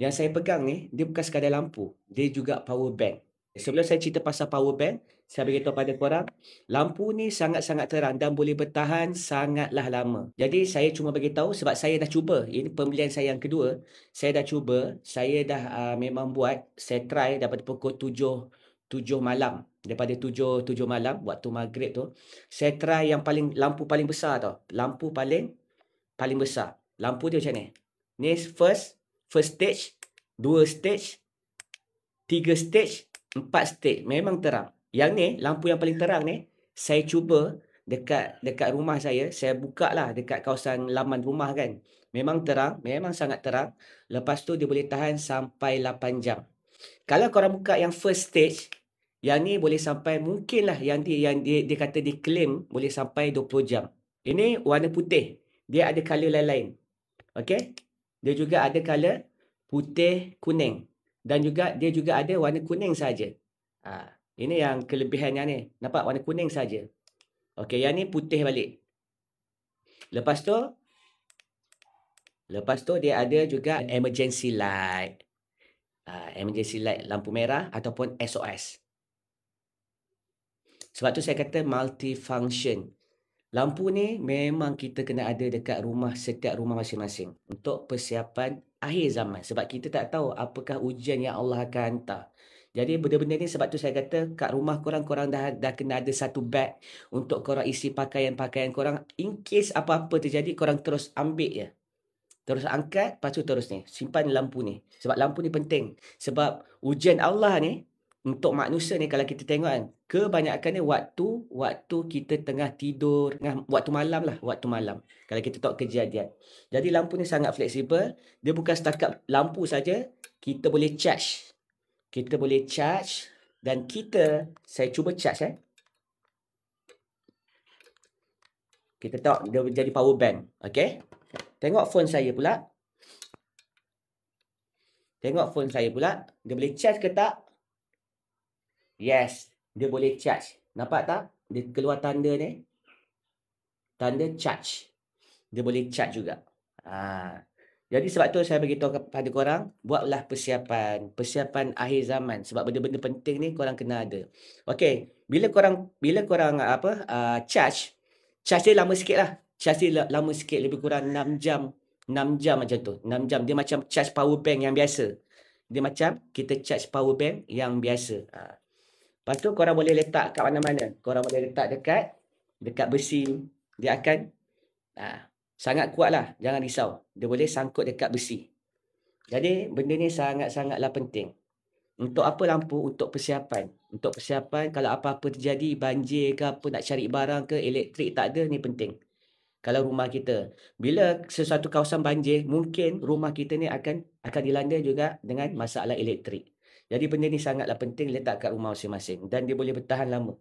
Yang saya pegang ni, dia bukan sekadar lampu, dia juga power bank. Sebelum saya cerita pasal power bank, saya beritahu pada korang, lampu ni sangat-sangat terang dan boleh bertahan sangatlah lama. Jadi saya cuma beritahu sebab saya dah cuba. Ini pembelian saya yang kedua. Saya dah cuba, saya dah memang buat, saya try daripada pukul 7 malam. Daripada 7 malam waktu maghrib tu, saya try yang paling lampu paling besar tau. Lampu paling besar. Lampu dia macam ni. Ni first stage, 2 stage, 3 stage, 4 stage. Memang terang. Yang ni, lampu yang paling terang ni, saya cuba dekat rumah saya buka lah dekat kawasan laman rumah kan. Memang terang, memang sangat terang. Lepas tu dia boleh tahan sampai 8 jam. Kalau korang buka yang first stage, yang ni boleh sampai mungkin lah yang dia kata dia claim boleh sampai 20 jam. Ini warna putih. Dia ada color lain-lain. Okey? Dia juga ada color putih kuning. Dan juga dia juga ada warna kuning saja. Ini yang kelebihannya ni. Nampak warna kuning saja. Okey, yang ni putih balik. Lepas tu dia ada juga emergency light. Emergency light lampu merah ataupun SOS. Sebab tu saya kata multifunction. Lampu ni memang kita kena ada dekat rumah, setiap rumah masing-masing. Untuk persiapan akhir zaman. Sebab kita tak tahu apakah ujian yang Allah akan hantar. Jadi benda-benda ni sebab tu saya kata kat rumah korang dah kena ada satu bag untuk korang isi pakaian-pakaian korang. In case apa-apa terjadi, korang terus ambil je. Terus angkat, lepas tu terus ni. Simpan lampu ni. Sebab lampu ni penting. Sebab ujian Allah ni, untuk manusia ni kalau kita tengok kan, kebanyakan ni waktu kita tengah tidur, waktu malam lah, waktu malam. Kalau kita tengok kejadian. Jadi lampu ni sangat fleksibel. Dia bukan setakat lampu saja, kita boleh charge. Kita boleh charge dan saya cuba charge Kita tengok dia jadi power bank. Okey? Tengok phone saya pula. Dia boleh charge ke tak? Yes, dia boleh charge. Nampak tak? Dia keluar tanda ni. Tanda charge. Dia boleh charge juga. Jadi sebab tu saya beritahu kepada korang, buatlah persiapan akhir zaman. Sebab benda-benda penting ni korang kena ada. Okey, bila korang charge dia lama sikit lah. Charge dia lama sikit, lebih kurang 6 jam. 6 jam macam tu. 6 jam. Dia macam charge power bank yang biasa. Dia macam kita charge power bank yang biasa. Lepas tu korang boleh letak kat mana-mana. Korang boleh letak dekat besi. Dia akan sangat kuat lah. Jangan risau. Dia boleh sangkut dekat besi. Jadi benda ni sangat-sangatlah penting. Untuk apa lampu? Untuk persiapan. Untuk persiapan kalau apa-apa terjadi, banjir ke apa, nak cari barang ke, elektrik tak ada, ni penting. Kalau rumah kita, bila sesuatu kawasan banjir, mungkin rumah kita ni akan dilanda juga dengan masalah elektrik. Jadi benda ni sangatlah penting letak kat rumah masing-masing dan dia boleh bertahan lama.